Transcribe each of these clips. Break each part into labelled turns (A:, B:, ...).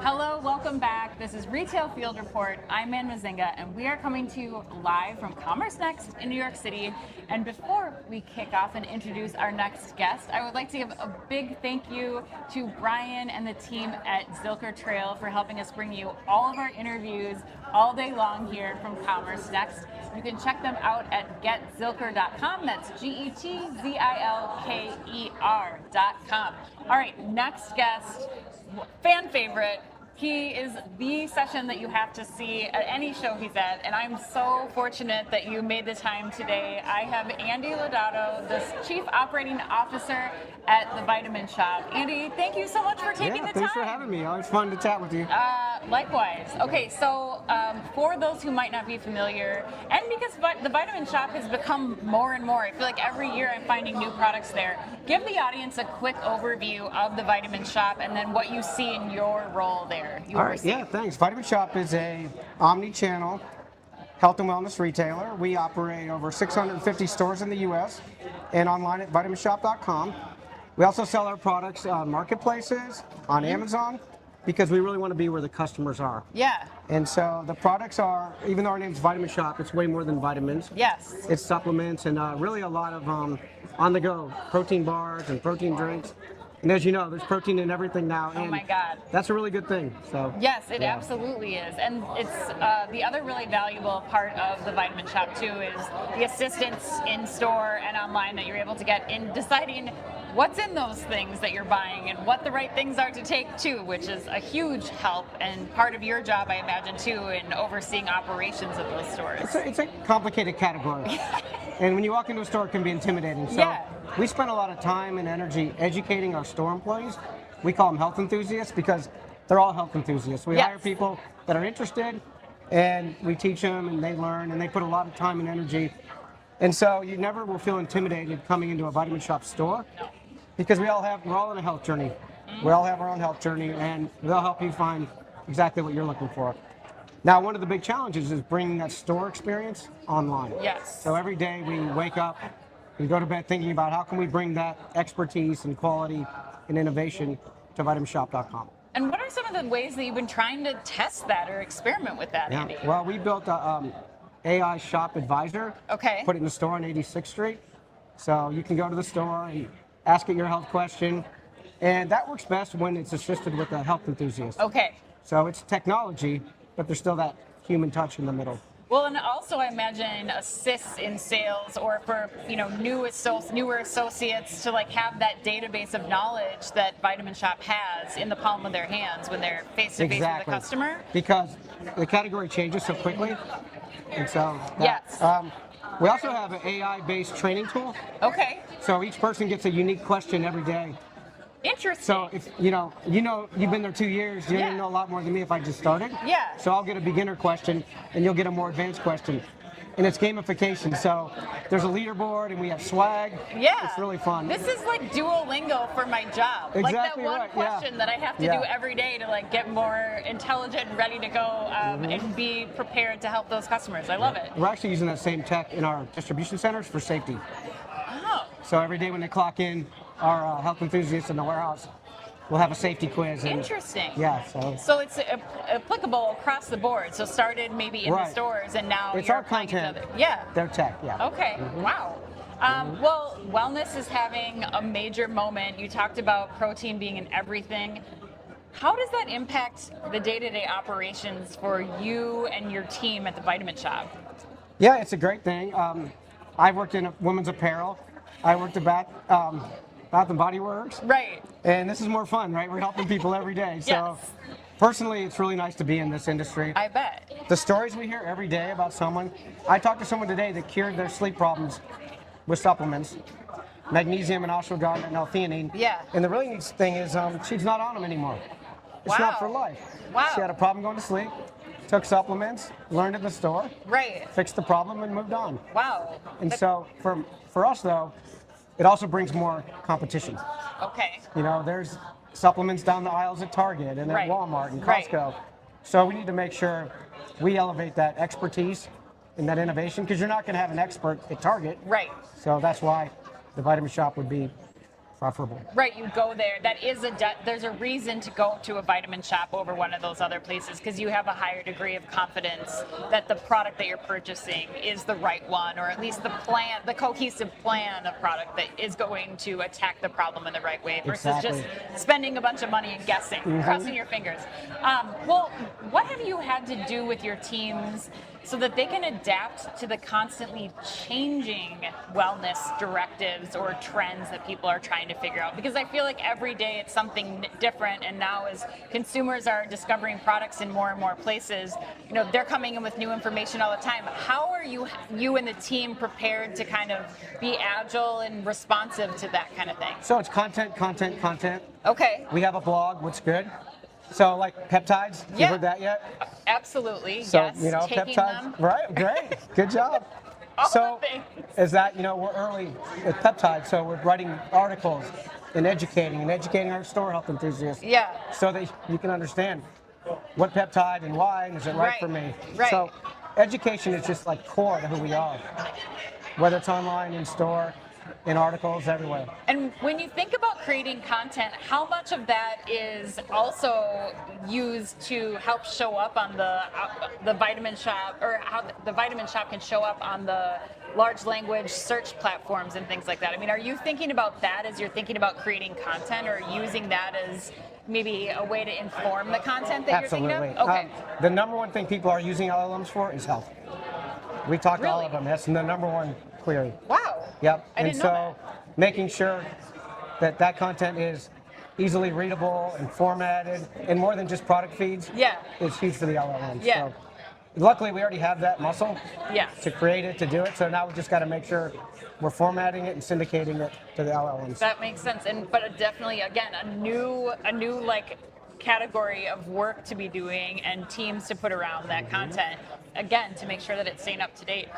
A: Hello, welcome back. This is Retail Field Report. I'm Ann Mazinga, and we are coming to you live from Commerce Next in New York City. And before we kick off and introduce our next guest, I would like to give a big thank you to Brian and the team at Zilker Trail for helping us bring you all of our interviews all day long here from Commerce Next. You can check them out at getzilker.com. That's GETZILKER.com. All right, next guest, fan favorite. He is the session that you have to see at any show he's at, and I'm so fortunate that you made the time today. I have Andy Lodato, the Chief Operating Officer at the Vitamin Shop. Andy, thank you so much for taking the time.
B: Thanks for having me. Always fun to chat with you.
A: Likewise. Okay, so for those who might not be familiar, and because the Vitamin Shop has become more and more, I feel like every year I'm finding new products there. Give the audience a quick overview of the Vitamin Shop and then what you see in your role there.
B: All right, thanks. Vitamin Shop is a omni-channel health and wellness retailer. We operate over 650 stores in the U.S. and online at vitaminshop.com. We also sell our products on marketplaces, on Amazon, because we really want to be where the customers are.
A: Yeah.
B: And so the products are, even though our name's Vitamin Shop, it's way more than vitamins.
A: Yes.
B: It's supplements and really a lot of on-the-go protein bars and protein drinks. And as you know, there's protein in everything now.
A: Oh my God.
B: That's a really good thing. So
A: yes, it absolutely is. And it's the other really valuable part of the Vitamin Shop too is the assistance in store and online that you're able to get in deciding what's in those things that you're buying and what the right things are to take too, which is a huge help and part of your job, I imagine, too, in overseeing operations of those stores.
B: It's a complicated category. And when you walk into a store, it can be intimidating. So we spend a lot of time and energy educating our store employees. We call them health enthusiasts because they're all health enthusiasts. We hire people that are interested, and we teach them, and they learn, and they put a lot of time and energy. And so you never will feel intimidated coming into a Vitamin Shop store because we're all on a health journey. We all have our own health journey, and they'll help you find exactly what you're looking for. Now, one of the big challenges is bringing that store experience online.
A: Yes.
B: So every day we wake up, we go to bed thinking about how can we bring that expertise and quality and innovation to vitaminshop.com.
A: And what are some of the ways that you've been trying to test that or experiment with that, Andy?
B: Well, we built a AI shop advisor.
A: Okay.
B: Put it in the store on 86th Street. So you can go to the store and ask it your health question. And that works best when it's assisted with a health enthusiast.
A: Okay.
B: So it's technology, but there's still that human touch in the middle.
A: Well, and also I imagine assists in sales or for newer associates to have that database of knowledge that Vitamin Shop has in the palm of their hands when they're face to face with a customer.
B: Because the category changes so quickly, and so we also have an AI-based training tool.
A: Okay.
B: So each person gets a unique question every day.
A: Interesting.
B: So if you've been there 2 years, you're gonna know a lot more than me if I just started.
A: Yeah.
B: So I'll get a beginner question and you'll get a more advanced question. And it's gamification. So there's a leaderboard and we have swag.
A: Yeah.
B: It's really fun.
A: This is like Duolingo for my job.
B: Exactly
A: that one question that I have to do every day to get more intelligent and ready to go and be prepared to help those customers. I love it.
B: We're actually using that same tech in our distribution centers for safety.
A: Oh.
B: So every day when they clock in, our health enthusiasts in the warehouse will have a safety quiz.
A: Interesting.
B: Yeah.
A: So it's applicable across the board. So started maybe in the stores and now
B: it's
A: you're
B: our content. Their tech. Yeah.
A: Okay. Wow. Well, wellness is having a major moment. You talked about protein being in everything. How does that impact the day-to-day operations for you and your team at the Vitamin Shop?
B: Yeah, it's a great thing. I've worked in women's apparel. I worked at Bath and Body Works.
A: Right.
B: And this is more fun, right? We're helping people every day. So personally, it's really nice to be in this industry.
A: I bet.
B: The stories we hear every day about someone. I talked to someone today that cured their sleep problems with supplements, magnesium and ashwagandha and L-theanine.
A: Yeah.
B: And the really neat thing is she's not on them anymore. It's not for life.
A: Wow.
B: She had a problem going to sleep, took supplements, learned in the store, fixed the problem, and moved on.
A: Wow.
B: And so for us, though, it also brings more competition.
A: Okay.
B: There's supplements down the aisles at Target and at Walmart and Costco. So we need to make sure we elevate that expertise and that innovation because you're not going to have an expert at Target.
A: Right.
B: So that's why the Vitamin Shop would be preferable.
A: Right, you go there. That is there's a reason to go to a vitamin shop over one of those other places because you have a higher degree of confidence that the product that you're purchasing is the right one, or at least the cohesive plan of product that is going to attack the problem in the right way versus just spending a bunch of money and guessing, crossing your fingers. Well, what have you had to do with your teams so that they can adapt to the constantly changing wellness directives or trends that people are trying to figure out? Because I feel like every day it's something different, and now as consumers are discovering products in more and more places, they're coming in with new information all the time. How are you and the team prepared to kind of be agile and responsive to that kind of thing?
B: So it's content.
A: Okay.
B: We have a blog, what's good. So like peptides, you heard that yet?
A: Absolutely,
B: so,
A: yes. Taking
B: peptides,
A: them.
B: right, great, good job.
A: So
B: is that, we're early with peptides, so we're writing articles and educating our store health enthusiasts.
A: Yeah.
B: So that you can understand what peptide and why, and is it right for me?
A: Right.
B: So education is just like core to who we are, whether it's online, in store, in articles, everywhere.
A: And when you think about creating content, how much of that is also used to help show up on the vitamin shop, or how the vitamin shop can show up on the large language search platforms and things like that? I mean, are you thinking about that as you're thinking about creating content, or using that as maybe a way to inform the content that you're thinking of? Okay.
B: The number one thing people are using LLMs for is health. We talked to all of them. That's the number one query.
A: Wow.
B: Yep.
A: I didn't know that.
B: Making sure that content is easily readable and formatted, and more than just product feeds, is huge for the LLMs.
A: Yeah.
B: So, luckily, we already have that muscle
A: Yes.
B: to create it, to do it. So now we just got to make sure we're formatting it and syndicating it to the LLMs.
A: That makes sense. But definitely, again, a new like category of work to be doing and teams to put around that content, again, to make sure that it's staying up to date.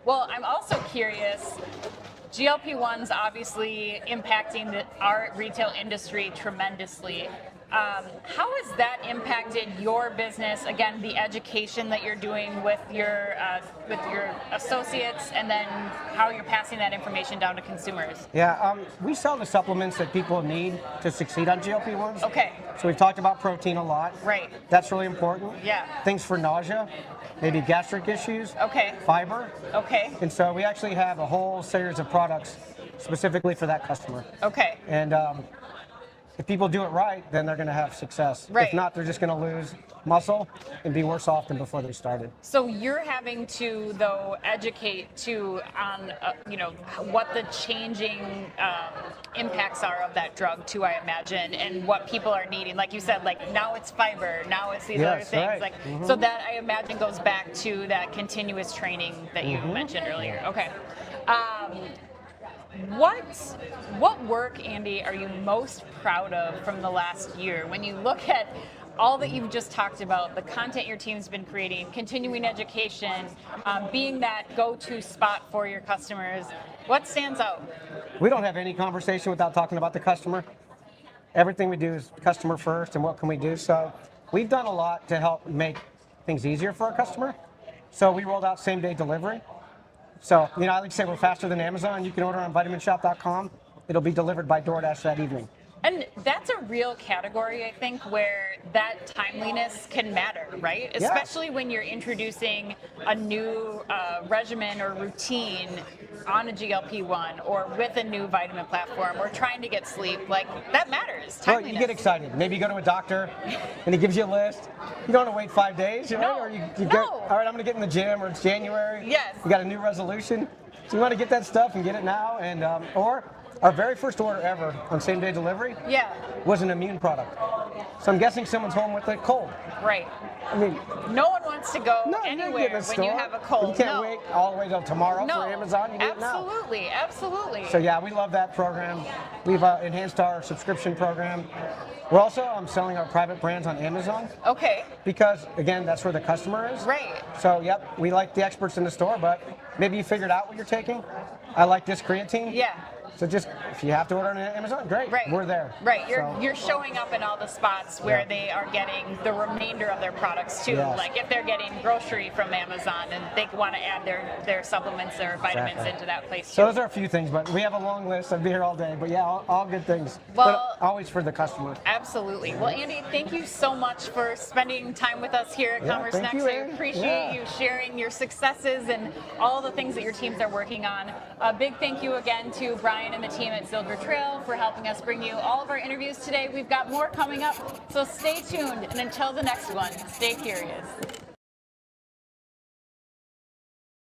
A: Well, I'm also curious, GLP-1s obviously impacting our retail industry tremendously. How has that impacted your business? Again, the education that you're doing with your associates, and then how you're passing that information down to consumers.
B: Yeah, we sell the supplements that people need to succeed on GLP-1s.
A: Okay.
B: So we've talked about protein a lot.
A: Right.
B: That's really important.
A: Yeah.
B: Things for nausea, maybe gastric issues.
A: Okay.
B: Fiber.
A: Okay.
B: And so we actually have a whole series of products specifically for that customer.
A: Okay.
B: And if people do it right, then they're going to have success.
A: Right.
B: If not, they're just going to lose muscle and be worse off than before they started.
A: So you're having to, though, educate on what the changing impacts are of that drug too, I imagine, and what people are needing. Like you said, like now it's fiber, now it's these other things.
B: Right.
A: So that, I imagine, goes back to that continuous training that you mentioned earlier. Okay. What work, Andy, are you most proud of from the last year? When you look at all that you've just talked about, the content your team's been creating, continuing education, being that go-to spot for your customers, what stands out?
B: We don't have any conversation without talking about the customer. Everything we do is customer first, and what can we do? So we've done a lot to help make things easier for our customer. So we rolled out same-day delivery. So, I like to say we're faster than Amazon. You can order on vitaminshop.com. It'll be delivered by DoorDash that evening.
A: And that's a real category, I think, where that timeliness can matter, right?
B: Yeah.
A: Especially when you're introducing a new regimen or routine on a GLP-1 or with a new vitamin platform or trying to get sleep. Like, that matters.
B: Well,
A: Timeliness.
B: you get excited. Maybe you go to a doctor and he gives you a list. You don't want to wait 5 days, right?
A: No.
B: Or you
A: No.
B: get, all right, I'm going to get in the gym, or it's January.
A: Yes.
B: You got a new resolution. So you want to get that stuff and get it now. And or our very first order ever on same-day delivery was an immune product. So I'm guessing someone's home with a cold.
A: Right.
B: I mean,
A: no one wants to go
B: no,
A: anywhere when you have a cold.
B: You can't wait all the way till tomorrow
A: No.
B: for Amazon. You do it now.
A: Absolutely, absolutely.
B: So yeah, we love that program. We've enhanced our subscription program. We're also selling our private brands on Amazon.
A: Okay.
B: Because again, that's where the customer is.
A: Right.
B: So yep, we like the experts in the store, but maybe you figured out what you're taking. I like this creatine.
A: Yeah.
B: So just if you have to order on Amazon, great.
A: Right.
B: We're there.
A: Right.
B: So,
A: You're showing up in all the spots where
B: Yeah.
A: they are getting the remainder of their products too.
B: Yes.
A: Like if they're getting grocery from Amazon and they want to add their supplements or vitamins
B: Exactly.
A: into that place too.
B: So those are a few things, but we have a long list. I'd be here all day. But yeah, all good things.
A: Well-
B: but always for the customer.
A: Absolutely. Well, Andy, thank you so much for spending time with us here at
B: Yeah,
A: Commerce
B: thank
A: Next.
B: you,
A: I
B: Ann.
A: appreciate
B: Yeah.
A: you sharing your successes and all the things that your teams are working on. A big thank you again to Brian and the team at Zilker Trail for helping us bring you all of our interviews today. We've got more coming up, so stay tuned. And until the next one, stay curious.